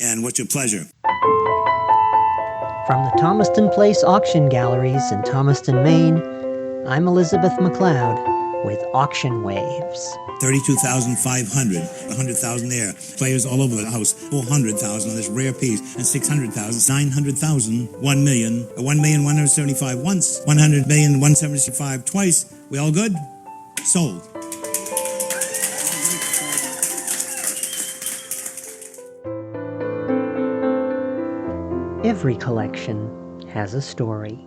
And what's your pleasure? From the Thomaston Place Auction Galleries in Thomaston, Maine, I'm Elizabeth McLeod with Auction Waves. 32,500, 100,000 there. Players all over the house, 400,000 on this rare piece, and 600,000, 900,000, 1 million, 1,175 once, 100,175 twice. We all good? Sold. Every collection has a story,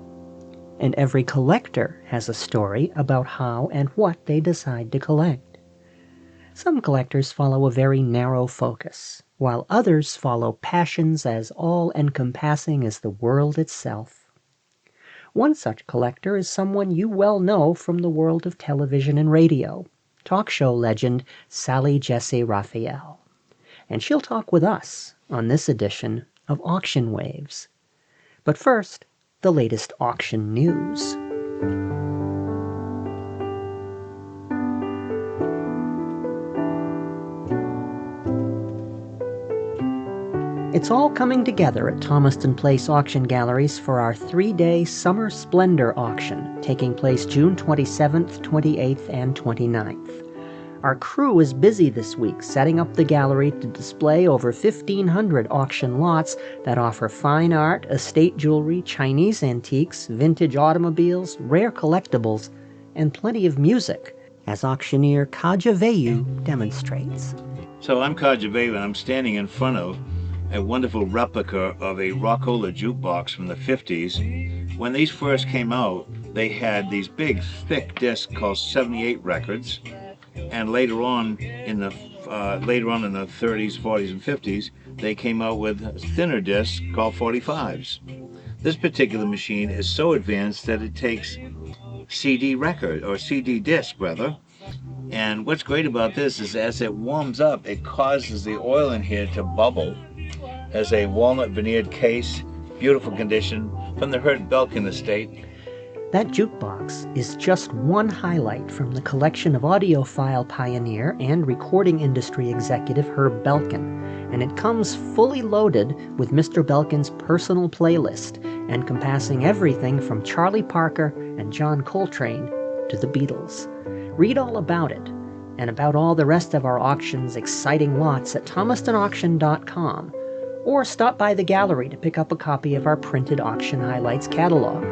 and every collector has a story about how and what they decide to collect. Some collectors follow a very narrow focus, while others follow passions as all-encompassing as the world itself. One such collector is someone you well know from the world of television and radio, talk show legend Sally Jessy Raphael. And she'll talk with us on this edition of Auction Waves. But first, the latest auction news. It's all coming together at Thomaston Place Auction Galleries for our 3-day Summer Splendor auction, taking place June 27th, 28th, and 29th. Our crew is busy this week setting up the gallery to display over 1,500 auction lots that offer fine art, estate jewelry, Chinese antiques, vintage automobiles, rare collectibles, and plenty of music, as auctioneer Kaja Veyu demonstrates. So I'm Kaja Veyu, and I'm standing in front of a wonderful replica of a Rockola jukebox from the 50s. When these first came out, they had these big, thick discs called 78 records. And later on in the 30s, 40s, and 50s, they came out with thinner discs called 45s. This particular machine is so advanced that it takes CD disc rather. And what's great about this is as it warms up, it causes the oil in here to bubble. Has a walnut veneered case, beautiful condition, from the Hurt Belkin estate. That jukebox is just one highlight from the collection of audiophile pioneer and recording industry executive Herb Belkin, and it comes fully loaded with Mr. Belkin's personal playlist, encompassing everything from Charlie Parker and John Coltrane to the Beatles. Read all about it, and about all the rest of our auction's exciting lots at thomastonauction.com, or stop by the gallery to pick up a copy of our printed Auction Highlights catalog.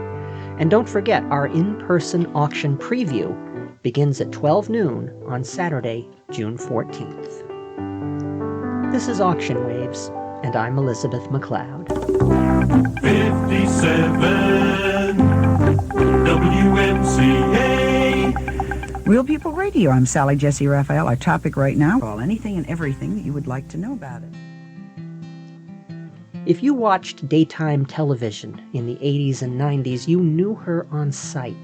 And don't forget, our in-person auction preview begins at 12 noon on Saturday, June 14th. This is Auction Waves, and I'm Elizabeth McLeod. 57 WMCA. Real People Radio. I'm Sally Jessy Raphael. Our topic right now, well, anything and everything that you would like to know about it. If you watched daytime television in the 80s and 90s, you knew her on sight.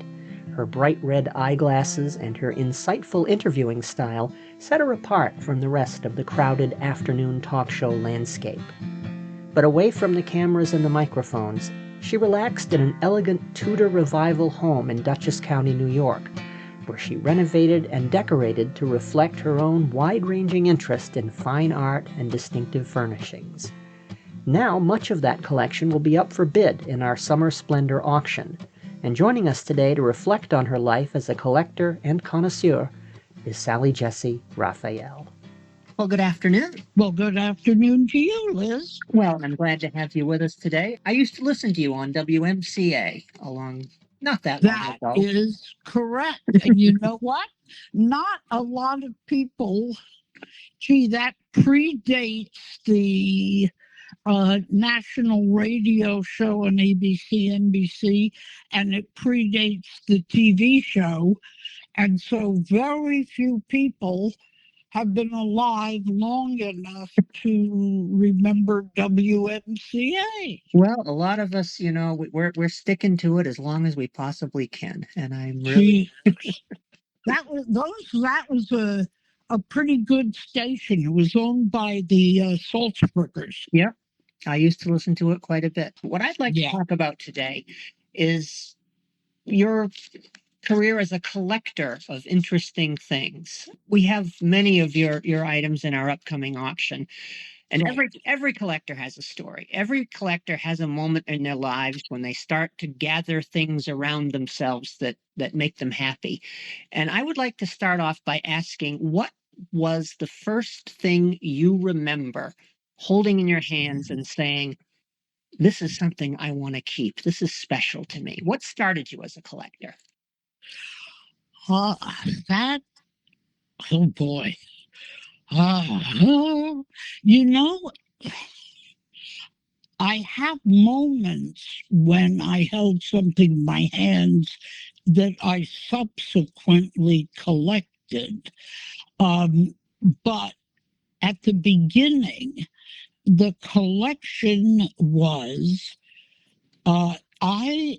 Her bright red eyeglasses and her insightful interviewing style set her apart from the rest of the crowded afternoon talk show landscape. But away from the cameras and the microphones, she relaxed in an elegant Tudor Revival home in Dutchess County, New York, where she renovated and decorated to reflect her own wide-ranging interest in fine art and distinctive furnishings. Now, much of that collection will be up for bid in our Summer Splendor auction. And joining us today to reflect on her life as a collector and connoisseur is Sally Jessy Raphael. Well, good afternoon. Well, good afternoon to you, Liz. Well, I'm glad to have you with us today. I used to listen to you on WMCA not that long ago. That is correct. And you know what? Not a lot of people, that predates the national radio show on ABC, NBC, and it predates the TV show. And so very few people have been alive long enough to remember WMCA. Well, a lot of us, we're sticking to it as long as we possibly can. And I'm really... That was a pretty good station. It was owned by the Salzburgers. Yep. I used to listen to it quite a bit. What I'd like to talk about today is your career as a collector of interesting things. We have many of your items in our upcoming auction. And Right. every collector has a story. Every collector has a moment in their lives when they start to gather things around themselves that make them happy. And I would like to start off by asking, what was the first thing you remember holding in your hands and saying, this is something I want to keep. This is special to me. What started you as a collector? That, oh boy. You know, I have moments when I held something in my hands that I subsequently collected. But at the beginning, the collection was I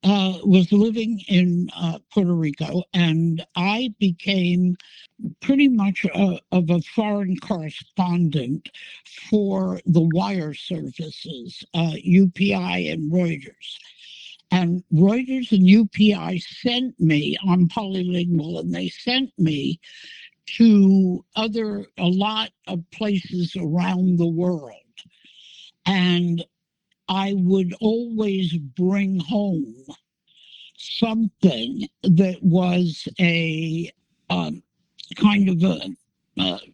was living in Puerto Rico, and I became pretty much of a foreign correspondent for the wire services, UPI and Reuters. And Reuters and UPI sent me, I'm polylingual, and they sent me to a lot of places around the world. And I would always bring home something that was a kind of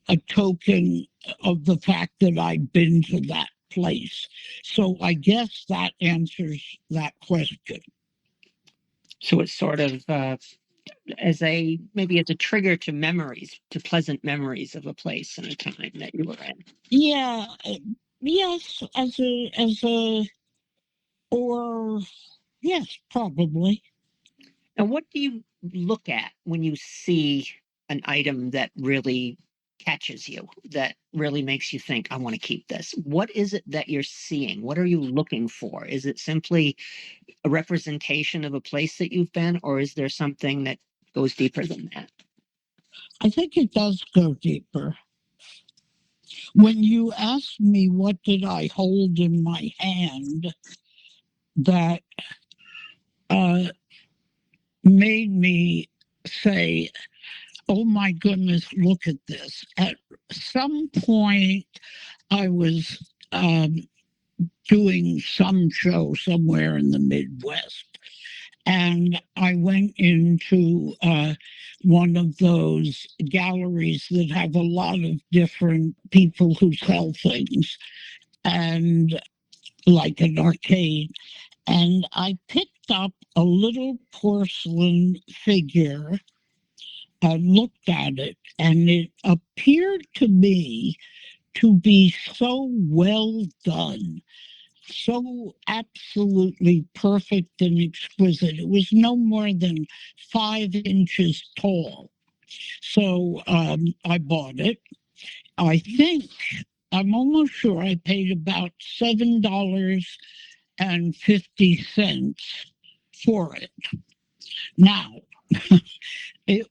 a token of the fact that I'd been to that place. So I guess that answers that question. So it's sort of maybe as a trigger to memories, to pleasant memories of a place and a time that you were in. Yeah, yes, or yes, probably. And what do you look at when you see an item that really catches you, that really makes you think, I want to keep this? What is it that you're seeing? What are you looking for? Is it simply a representation of a place that you've been, or is there something that goes deeper than that? I think it does go deeper. When you ask me what did I hold in my hand that made me say, oh my goodness, look at this. At some point, I was doing some show somewhere in the Midwest, and I went into one of those galleries that have a lot of different people who sell things, and like an arcade. And I picked up a little porcelain figure. I looked at it, and it appeared to me to be so well done, so absolutely perfect and exquisite. It was no more than 5 inches tall. So I bought it. I think, I'm almost sure I paid about $7.50 for it. Now, it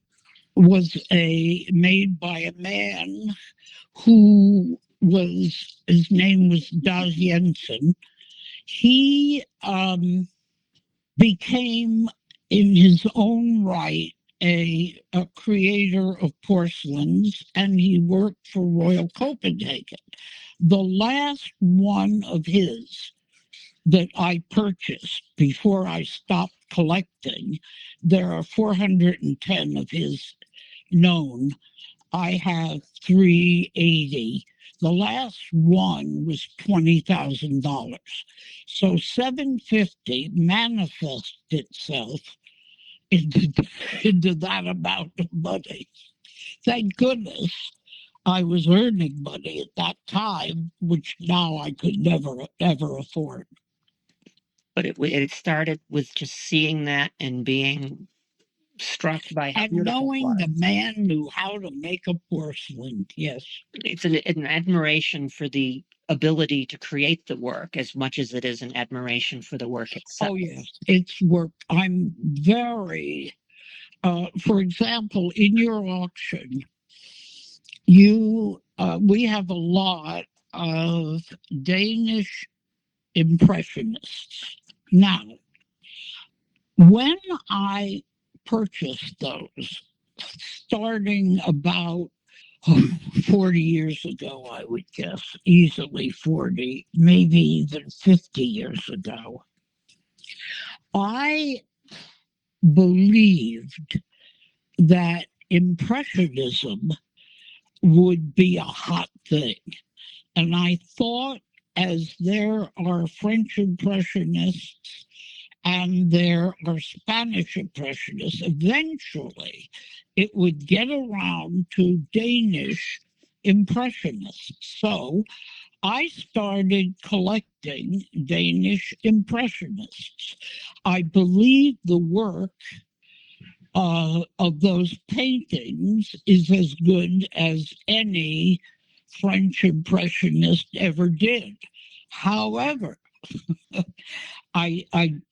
was made by a man his name was Dag Jensen. He became, in his own right, a creator of porcelains, and he worked for Royal Copenhagen. The last one of his that I purchased before I stopped collecting, there are 410 of his known. I have 380. The last one was $20,000. So $750 manifested itself into that amount of money. Thank goodness I was earning money at that time, which now I could never, ever afford. But it started with just seeing that and being struck by how And beautiful knowing it the was. man knew how to make a porcelain, yes. It's an admiration for the ability to create the work as much as it is an admiration for the work itself. Oh, yes, it's work. I'm very, for example, in your auction, we have a lot of Danish Impressionists. Now, when I purchased those, starting about, 40 years ago, I would guess, easily 40, maybe even 50 years ago, I believed that Impressionism would be a hot thing. And I thought, as there are French Impressionists and there are Spanish Impressionists, eventually it would get around to Danish Impressionists. So I started collecting Danish Impressionists. I believe the work of those paintings is as good as any French Impressionist ever did. However, I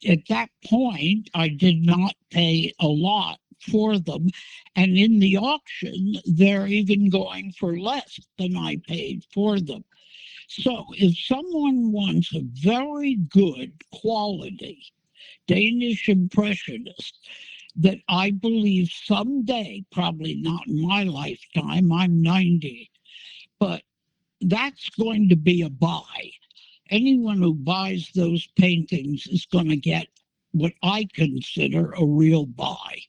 at that point I did not pay a lot for them, and in the auction they're even going for less than I paid for them. So if someone wants a very good quality Danish Impressionist that I believe someday, probably not in my lifetime, I'm 90, but that's going to be a buy. Anyone who buys those paintings is going to get what I consider a real buy.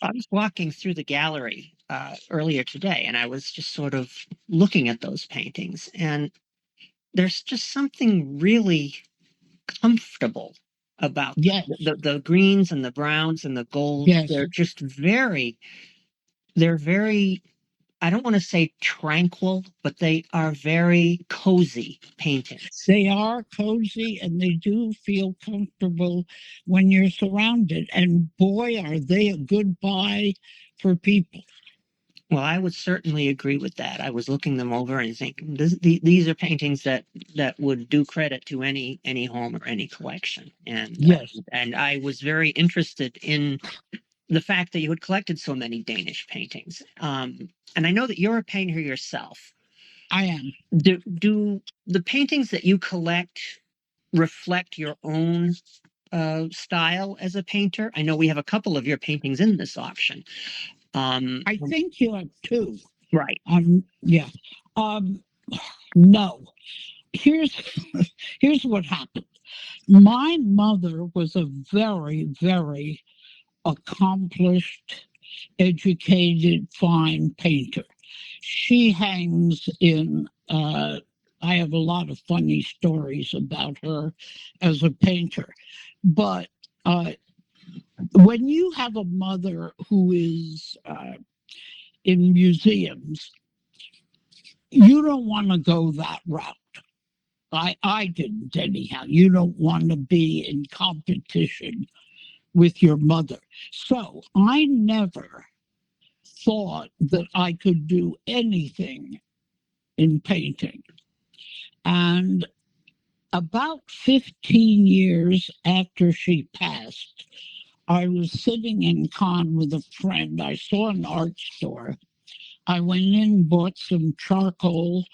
I was walking through the gallery earlier today, and I was just sort of looking at those paintings, and there's just something really comfortable about Yes. the greens and the browns and the golds. Yes. They're very, I don't want to say tranquil, but they are very cozy paintings. They are cozy and they do feel comfortable when you're surrounded. And boy, are they a good buy for people. Well, I would certainly agree with that. I was looking them over and thinking these are paintings that would do credit to any home or any collection. And yes, and I was very interested in the fact that you had collected so many Danish paintings. And I know that you're a painter yourself. I am. Do the paintings that you collect reflect your own style as a painter? I know we have a couple of your paintings in this auction. I think you have two. Right. Yeah. No. Here's what happened. My mother was a very, very accomplished, educated, fine painter. She hangs in, I have a lot of funny stories about her as a painter. But when you have a mother who is in museums, you don't want to go that route. I didn't anyhow. You don't want to be in competition with your mother. So I never thought that I could do anything in painting. And about 15 years after she passed, I was sitting in Cannes with a friend. I saw an art store. I went in, bought some charcoal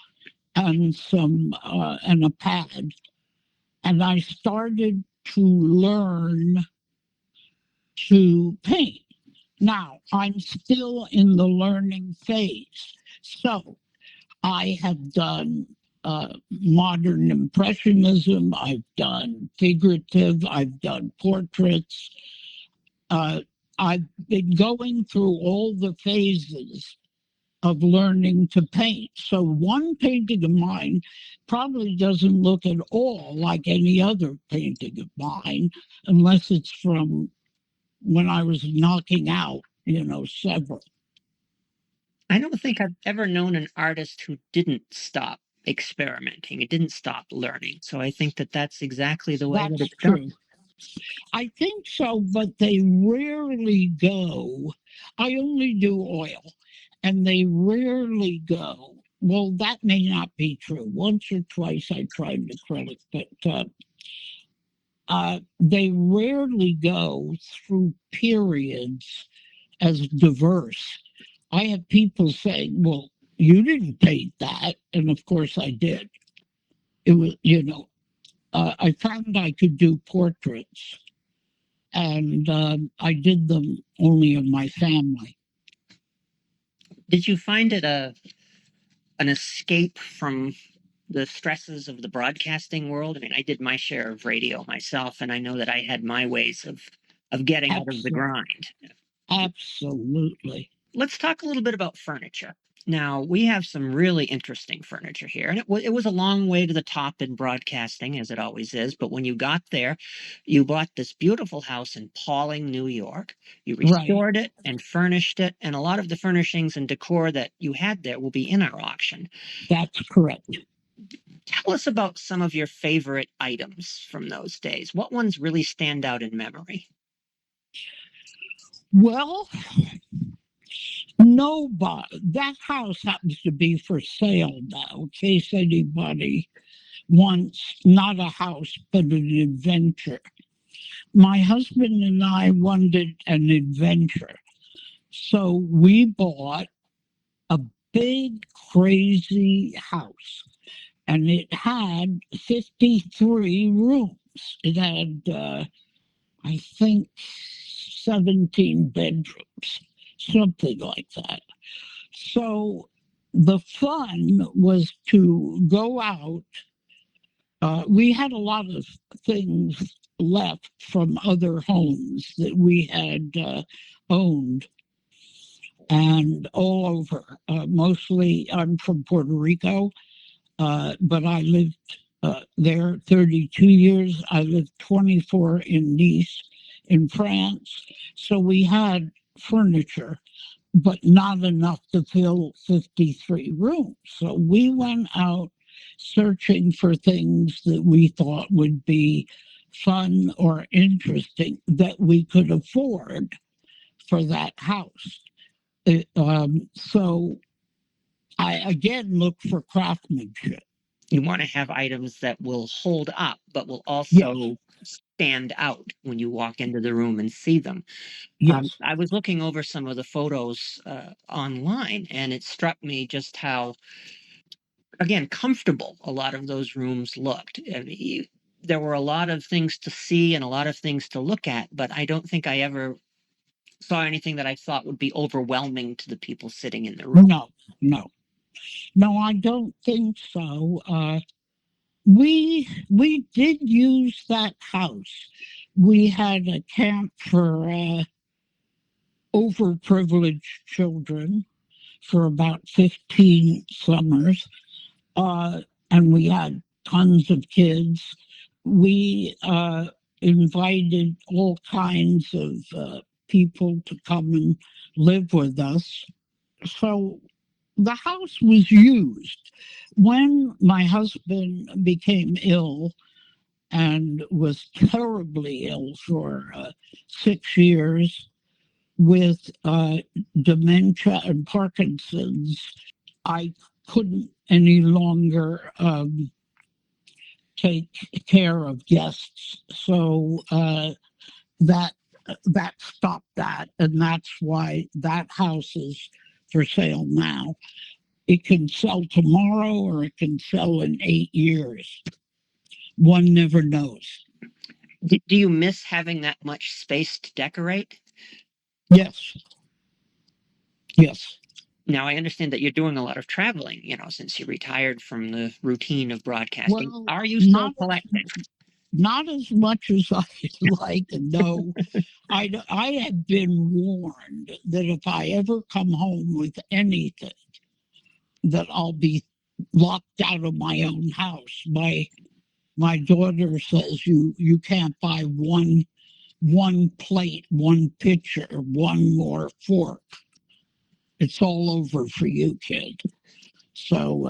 and and a pad, and I started to learn to paint. Now, I'm still in the learning phase. So I have done modern impressionism, I've done figurative, I've done portraits. I've been going through all the phases of learning to paint. So one painting of mine probably doesn't look at all like any other painting of mine, unless it's from when I was knocking out, several. I don't think I've ever known an artist who didn't stop experimenting. It didn't stop learning. So I think that that's exactly the way that That's it's true. done. I think so, but they rarely go. I only do oil, and they rarely go. Well, that may not be true. Once or twice I tried acrylic, but they rarely go through periods as diverse. I have people saying, well, you didn't paint that. And of course I did. It was, I found I could do portraits, and I did them only of my family. Did you find it an escape from the stresses of the broadcasting world? I mean, I did my share of radio myself, and I know that I had my ways of getting out of the grind. Absolutely. Let's talk a little bit about furniture. Now, we have some really interesting furniture here, and it was a long way to the top in broadcasting, as it always is. But when you got there, you bought this beautiful house in Pawling, New York. You restored it and furnished it, and a lot of the furnishings and decor that you had there will be in our auction. That's correct. Tell us about some of your favorite items from those days. What ones really stand out in memory? Well, nobody. That house happens to be for sale now, in case anybody wants not a house, but an adventure. My husband and I wanted an adventure. So we bought a big, crazy house. And it had 53 rooms. It had, I think, 17 bedrooms, something like that. So the fun was to go out. We had a lot of things left from other homes that we had owned and all over. Mostly, I'm from Puerto Rico. But I lived there 32 years. I lived 24 in Nice, in France. So we had furniture, but not enough to fill 53 rooms. So we went out searching for things that we thought would be fun or interesting that we could afford for that house. So I again look for craftsmanship. You want to have items that will hold up, but will also stand out when you walk into the room and see them. Yes. I was looking over some of the photos online, and it struck me just how, again, comfortable a lot of those rooms looked. I mean, there were a lot of things to see and a lot of things to look at, but I don't think I ever saw anything that I thought would be overwhelming to the people sitting in the room. No, I don't think so. We did use that house. We had a camp for overprivileged children for about 15 summers, and we had tons of kids. We invited all kinds of people to come and live with us. So the house was used. When my husband became ill and was terribly ill for 6 years with dementia and Parkinson's, I couldn't any longer take care of guests. So that stopped that, and that's why that house is for sale now. It can sell tomorrow or it can sell in 8 years. One never knows. Do you miss having that much space to decorate? Yes. Now, I understand that you're doing a lot of traveling, since you retired from the routine of broadcasting. Well, are you still collecting? Not as much as I'd like. No. I have been warned that if I ever come home with anything, that I'll be locked out of my own house. My daughter says you can't buy one plate, one pitcher, one more fork. It's all over for you, kid. So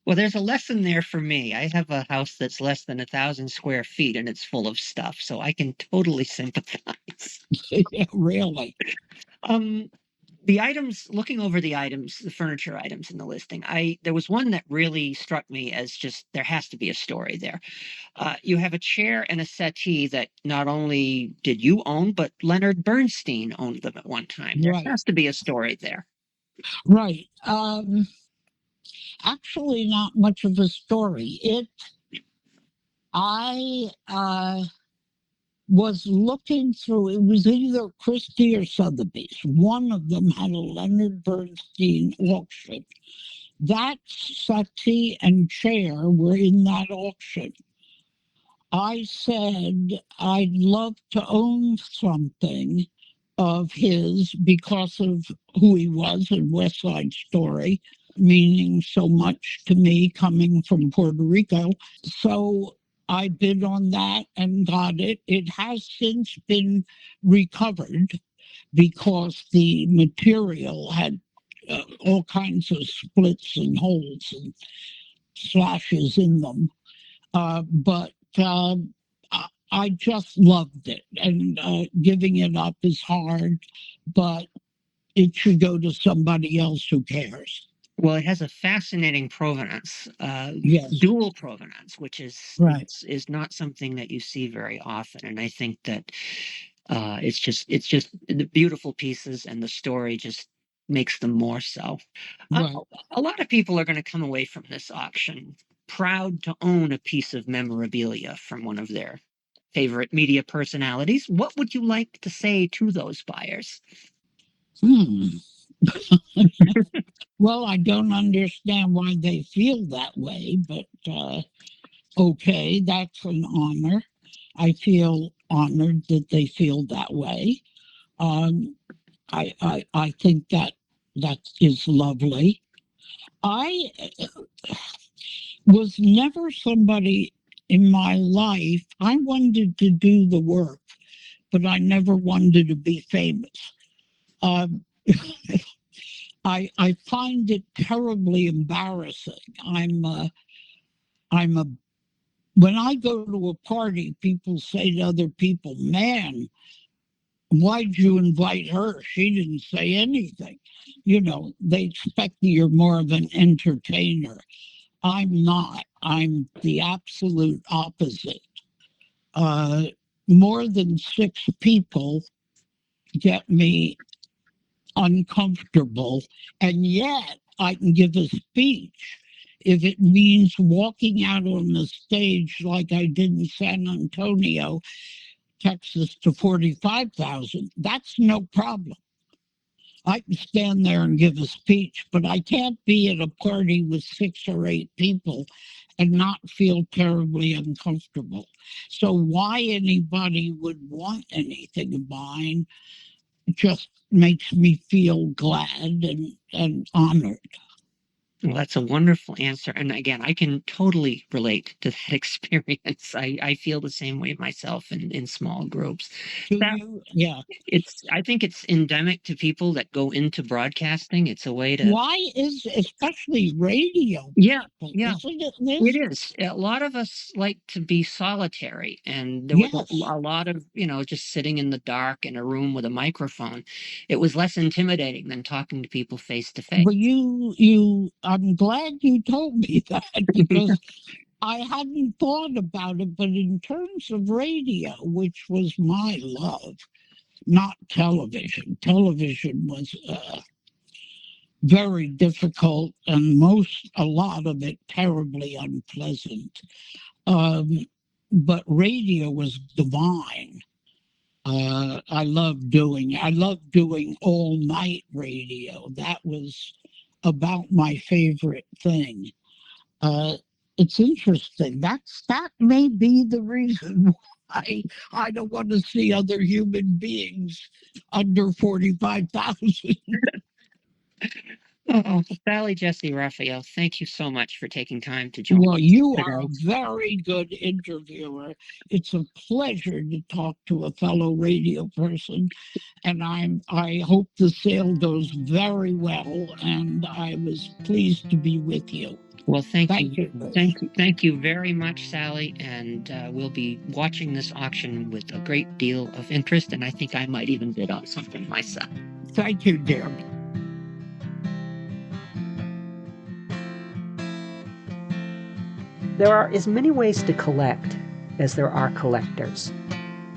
well, there's a lesson there for me. I have a house that's less than 1,000 square feet and it's full of stuff, so I can totally sympathize. Yeah, really. The items, looking over the items, the furniture items in the listing, there was one that really struck me as just, there has to be a story there. You have a chair and a settee that not only did you own, but Leonard Bernstein owned them at one time. There has to be a story there. Right. Actually, not much of a story. was looking through, it was either Christie or Sotheby's. One of them had a Leonard Bernstein auction. That settee and chair were in that auction. I said I'd love to own something of his because of who he was in West Side Story, meaning so much to me coming from Puerto Rico. So I bid on that and got it. It has since been recovered because the material had all kinds of splits and holes and slashes in them. But I just loved it, and giving it up is hard, but it should go to somebody else who cares. Well, it has a fascinating provenance, Yes. dual provenance, which Right. is not something that you see very often. And I think that it's just the beautiful pieces, and the story just makes them more so. Right. A lot of people are going to come away from this auction proud to own a piece of memorabilia from one of their favorite media personalities. What would you like to say to those buyers? Well, I don't understand why they feel that way, but okay, that's an honor. I feel honored that they feel that way. I think that is lovely. I was never somebody in my life. I wanted to do the work, but I never wanted to be famous. I find it terribly embarrassing. When I go to a party, people say to other people, "Man, why'd you invite her? She didn't say anything." You know, they expect that you're more of an entertainer. I'm not. I'm the absolute opposite. More than 6 people get me uncomfortable, and yet I can give a speech if it means walking out on the stage like I did in San Antonio, Texas, to 45,000. That's no problem. I can stand there and give a speech, but I can't be at a party with 6 or 8 people and not feel terribly uncomfortable. So why anybody would want anything of mine just makes me feel glad and honored. Well, that's a wonderful answer. And again, I can totally relate to that experience. I feel the same way myself in small groups. Yeah. I think it's endemic to people that go into broadcasting. It's a way to. Why is, especially radio? Yeah, people, yeah. Isn't it this? It is. A lot of us like to be solitary, and there was Yes. a lot of, just sitting in the dark in a room with a microphone. It was less intimidating than talking to people face to face. But I'm glad you told me that because I hadn't thought about it. But in terms of radio, which was my love, not television. Television was very difficult, and a lot of it terribly unpleasant. But radio was divine. I love doing all night radio. That was about my favorite thing. It's interesting. That may be the reason why I don't want to see other human beings under 45,000. Oh, Sally Jessy Raphael, thank you so much for taking time to join Well, us you today. are a very good interviewer. It's a pleasure to talk to a fellow radio person, and I hope the sale goes very well, and I was pleased to be with you. Well, thank you. Thank you very much, Sally, and we'll be watching this auction with a great deal of interest, and I think I might even bid on something myself. Thank you, dear. There are as many ways to collect as there are collectors.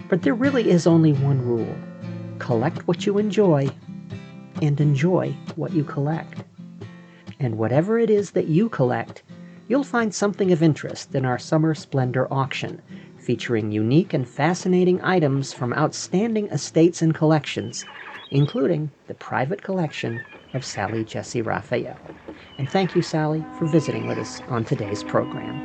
But there really is only one rule. Collect what you enjoy, and enjoy what you collect. And whatever it is that you collect, you'll find something of interest in our Summer Splendor auction, featuring unique and fascinating items from outstanding estates and collections, including the private collection of Sally Jessy Raphael. And thank you, Sally, for visiting with us on today's program.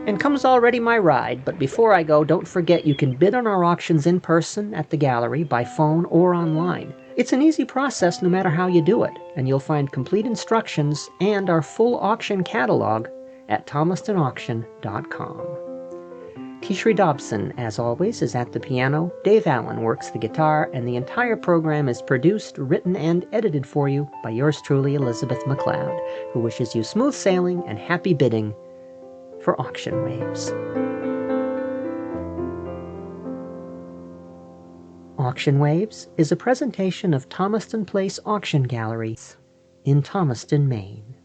And comes already my ride, but before I go, don't forget you can bid on our auctions in person at the gallery, by phone, or online. It's an easy process no matter how you do it, and you'll find complete instructions and our full auction catalog at thomastonauction.com. Kishri Dobson, as always, is at the piano, Dave Allen works the guitar, and the entire program is produced, written, and edited for you by yours truly, Elizabeth McLeod, who wishes you smooth sailing and happy bidding for Auction Waves. Auction Waves is a presentation of Thomaston Place Auction Galleries in Thomaston, Maine.